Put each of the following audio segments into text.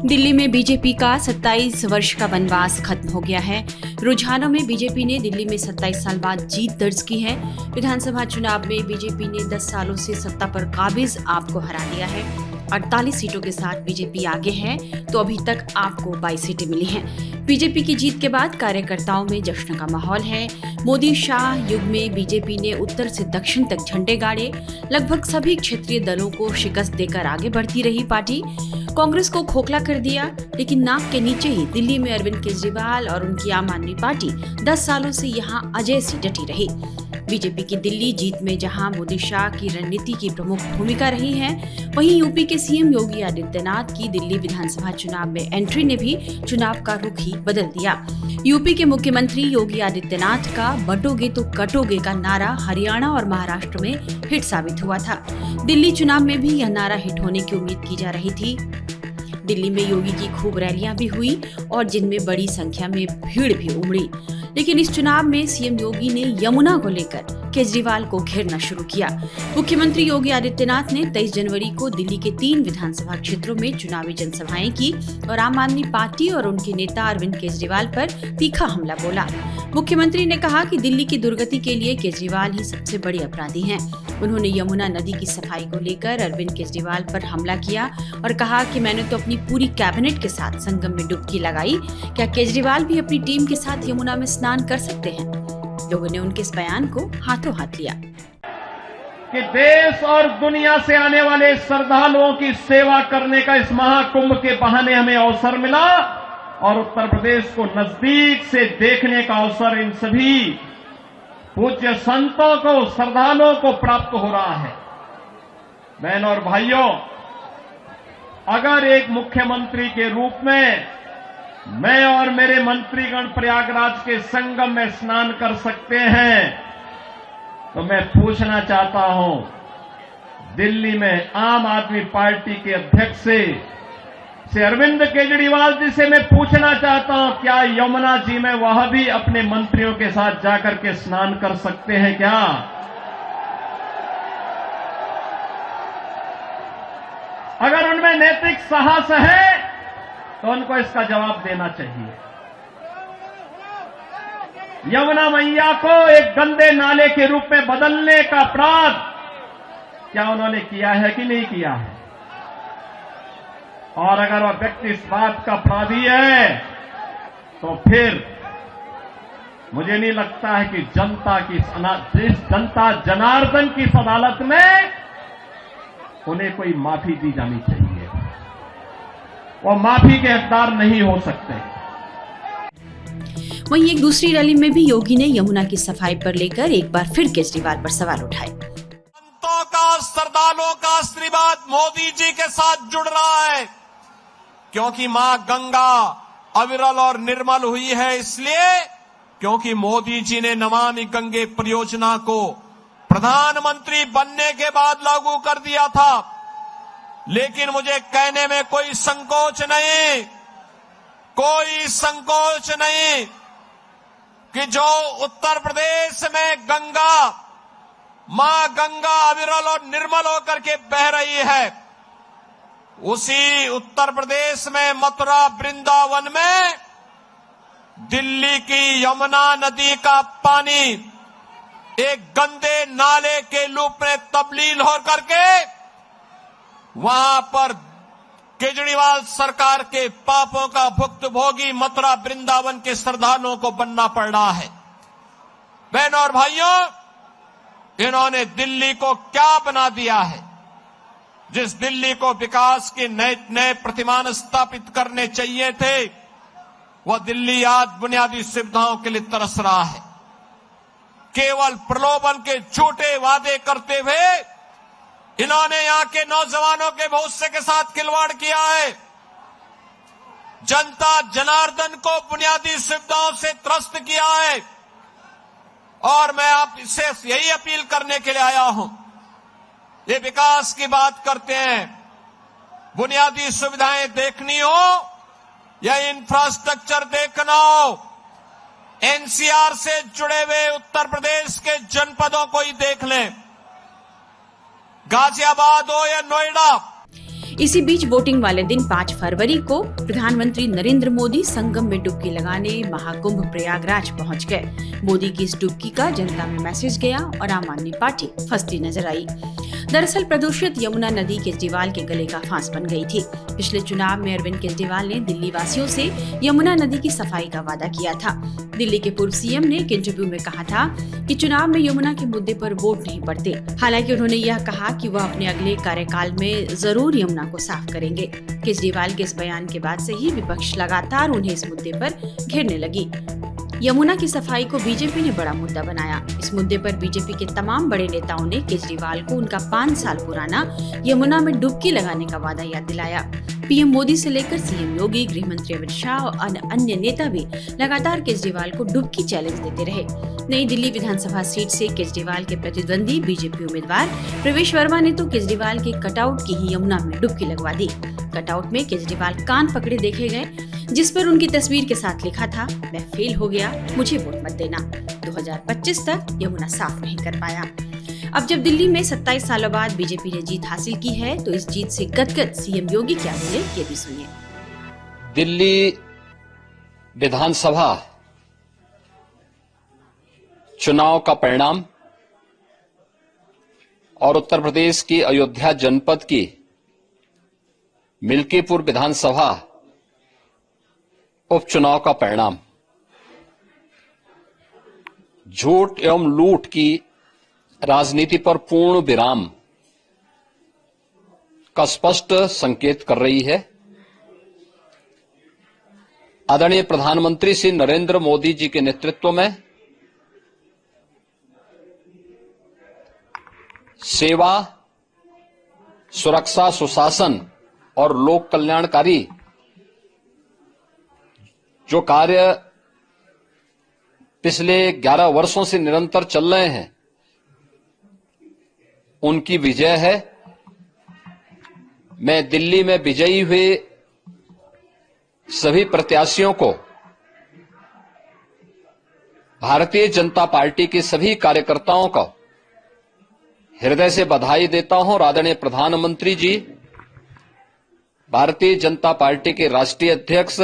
दिल्ली में बीजेपी का 27 वर्ष का वनवास खत्म हो गया है। रुझानों में बीजेपी ने दिल्ली में 27 साल बाद जीत दर्ज की है। विधानसभा चुनाव में बीजेपी ने 10 सालों से सत्ता पर काबिज आप को हरा दिया है। 48 सीटों के साथ बीजेपी आगे है, तो अभी तक आपको 22 सीटें मिली हैं। बीजेपी की जीत के बाद कार्यकर्ताओं में जश्न का माहौल है। मोदी शाह युग में बीजेपी ने उत्तर से दक्षिण तक झंडे गाड़े। लगभग सभी क्षेत्रीय दलों को शिकस्त देकर आगे बढ़ती रही पार्टी। कांग्रेस को खोखला कर दिया, लेकिन नाक के नीचे ही दिल्ली में अरविंद केजरीवाल और उनकी आम आदमी पार्टी 10 सालों से यहां अजय सी डटी रही। बीजेपी की दिल्ली जीत में जहां मोदी शाह की रणनीति की प्रमुख भूमिका रही है, वहीं यूपी के सीएम योगी आदित्यनाथ की दिल्ली विधानसभा चुनाव में एंट्री ने भी चुनाव का रुख ही बदल दिया। यूपी के मुख्यमंत्री योगी आदित्यनाथ का बटोगे तो कटोगे का नारा हरियाणा और महाराष्ट्र में हिट साबित हुआ था। दिल्ली चुनाव में भी यह नारा हिट होने की उम्मीद की जा रही थी। दिल्ली में योगी की खूब रैलियां भी हुई और जिनमें बड़ी संख्या में भीड़ भी उमड़ी। लेकिन इस चुनाव में सीएम योगी ने यमुना को लेकर केजरीवाल को घेरना शुरू किया। मुख्यमंत्री योगी आदित्यनाथ ने 23 जनवरी को दिल्ली के 3 विधानसभा क्षेत्रों में चुनावी जनसभाएं की और आम आदमी पार्टी और उनके नेता अरविंद केजरीवाल पर तीखा हमला बोला। मुख्यमंत्री ने कहा कि दिल्ली की दुर्गति के लिए केजरीवाल ही सबसे बड़े अपराधी हैं। उन्होंने यमुना नदी की सफाई को लेकर अरविंद केजरीवाल पर हमला किया और कहा कि मैंने तो अपनी पूरी कैबिनेट के साथ संगम में डुबकी लगाई, क्या केजरीवाल भी अपनी टीम के साथ यमुना में स्नान कर सकते हैं? लोगों ने उनके इस बयान को हाथों हाथ लिया कि देश और दुनिया से आने वाले श्रद्धालुओं की सेवा करने का इस महाकुंभ के बहाने हमें अवसर मिला और उत्तर प्रदेश को नजदीक से देखने का अवसर इन सभी पूज्य संतों को, श्रद्धालुओं को प्राप्त हो रहा है। बहनों और भाइयों, अगर एक मुख्यमंत्री के रूप में मैं और मेरे मंत्रीगण प्रयागराज के संगम में स्नान कर सकते हैं, तो मैं पूछना चाहता हूं, दिल्ली में आम आदमी पार्टी के अध्यक्ष से अरविंद केजरीवाल जी से मैं पूछना चाहता हूं, क्या यमुना जी में वह भी अपने मंत्रियों के साथ जाकर के स्नान कर सकते हैं क्या? अगर उनमें नैतिक साहस है तो उनको इसका जवाब देना चाहिए। यमुना मैया को एक गंदे नाले के रूप में बदलने का अपराध क्या उन्होंने किया है कि नहीं किया है? और अगर वह व्यक्ति इस बात का अपराधी है, तो फिर मुझे नहीं लगता है कि जनता जनार्दन की इस अदालत में उन्हें कोई माफी दी जानी चाहिए। वो माफी के हकदार नहीं हो सकते। वहीं एक दूसरी रैली में भी योगी ने यमुना की सफाई पर लेकर एक बार फिर केजरीवाल पर सवाल उठाए। संतों का, श्रद्धालुओं का आशीर्वाद मोदी जी के साथ जुड़ रहा है, क्योंकि मां गंगा अविरल और निर्मल हुई है, इसलिए क्योंकि मोदी जी ने नमामि गंगे परियोजना को प्रधानमंत्री बनने के बाद लागू कर दिया था। लेकिन मुझे कहने में कोई संकोच नहीं कि जो उत्तर प्रदेश में मां गंगा अविरल और निर्मल होकर के बह रही है, उसी उत्तर प्रदेश में मथुरा वृंदावन में दिल्ली की यमुना नदी का पानी एक गंदे नाले के रूप में तब्दील होकर के वहां पर केजरीवाल सरकार के पापों का भुक्तभोगी मथुरा वृंदावन के श्रद्धालुओं को बनना पड़ रहा है। बहनों और भाइयों, इन्होंने दिल्ली को क्या बना दिया है? जिस दिल्ली को विकास के नए प्रतिमान स्थापित करने चाहिए थे, वह दिल्ली आज बुनियादी सुविधाओं के लिए तरस रहा है। केवल प्रलोभन के झूठे वादे करते हुए इन्होंने यहां के नौजवानों के भविष्य के साथ खिलवाड़ किया है। जनता जनार्दन को बुनियादी सुविधाओं से त्रस्त किया है। और मैं आपसे यही अपील करने के लिए आया हूं, ये विकास की बात करते हैं, बुनियादी सुविधाएं देखनी हो या इंफ्रास्ट्रक्चर देखना हो, एनसीआर से जुड़े हुए उत्तर प्रदेश के जनपदों को ही देख लें, गाजियाबाद हो या नोएडा। इसी बीच वोटिंग वाले दिन 5 फरवरी को प्रधानमंत्री नरेंद्र मोदी संगम में डुबकी लगाने महाकुंभ प्रयागराज पहुंच गए। मोदी की इस डुबकी का जनता में मैसेज गया और आम आदमी पार्टी फंसती नजर आई। दरअसल प्रदूषित यमुना नदी केजरीवाल के गले का फांस बन गई थी। पिछले चुनाव में अरविंद केजरीवाल ने दिल्ली वासियों से यमुना नदी की सफाई का वादा किया था। दिल्ली के पूर्व सीएम ने एक इंटरव्यू में कहा था कि चुनाव में यमुना के मुद्दे पर वोट नहीं पड़ते। हालांकि उन्होंने यह कहा कि वह अपने अगले कार्यकाल में जरूर यमुना को साफ करेंगे। केजरीवाल के इस बयान के बाद से ही विपक्ष लगातार उन्हें इस मुद्दे पर घेरने लगी। यमुना की सफाई को बीजेपी ने बड़ा मुद्दा बनाया। इस मुद्दे पर बीजेपी के तमाम बड़े नेताओं ने केजरीवाल को उनका 5 साल पुराना यमुना में डुबकी लगाने का वादा याद दिलाया। पीएम मोदी से लेकर सीएम योगी, गृह मंत्री अमित शाह और अन्य नेता भी लगातार केजरीवाल को डुबकी चैलेंज देते रहे। नई दिल्ली विधानसभा सीट से केजरीवाल के प्रतिद्वंदी बीजेपी उम्मीदवार प्रवेश वर्मा ने तो केजरीवाल के कटआउट की ही यमुना में डुबकी लगवा दी। कटआउट में केजरीवाल कान पकड़े देखे गए, जिस पर उनकी तस्वीर के साथ लिखा था, मैं फेल हो गया, मुझे वोट मत देना। 2025 तक यमुना साफ नहीं कर पाया। अब जब दिल्ली में 27 सालों बाद बीजेपी ने जीत हासिल की है, तो इस जीत से गदगद सीएम योगी क्या बोले, ये भी सुनिए। दिल्ली विधानसभा चुनाव का परिणाम और उत्तर प्रदेश की अयोध्या जनपद की मिल्कीपुर विधानसभा उपचुनाव का परिणाम झूठ एवं लूट की राजनीति पर पूर्ण विराम का स्पष्ट संकेत कर रही है। आदरणीय प्रधानमंत्री श्री नरेंद्र मोदी जी के नेतृत्व में सेवा, सुरक्षा, सुशासन और लोक कल्याणकारी जो कार्य पिछले 11 वर्षों से निरंतर चल रहे हैं, उनकी विजय है। मैं दिल्ली में विजयी हुए सभी प्रत्याशियों को, भारतीय जनता पार्टी के सभी कार्यकर्ताओं को हृदय से बधाई देता हूं और आदरणीय प्रधानमंत्री जी, भारतीय जनता पार्टी के राष्ट्रीय अध्यक्ष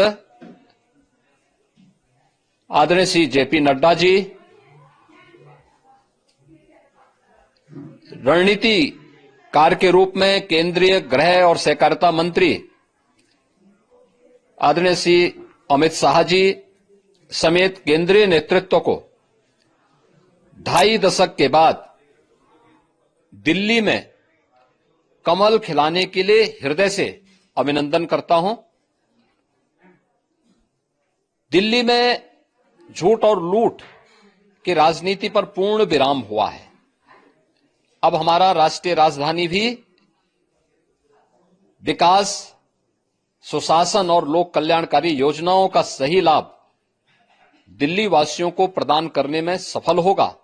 आदरणीय श्री जेपी नड्डा जी, रणनीतिकार के रूप में केंद्रीय गृह और सहकारिता मंत्री आदरणीय श्री अमित शाह जी समेत केंद्रीय नेतृत्व को 2.5 दशक के बाद दिल्ली में कमल खिलाने के लिए हृदय से अभिनंदन करता हूं। दिल्ली में झूठ और लूट की राजनीति पर पूर्ण विराम हुआ है। अब हमारा राष्ट्रीय राजधानी भी विकास, सुशासन और लोक कल्याणकारी योजनाओं का सही लाभ दिल्ली वासियों को प्रदान करने में सफल होगा।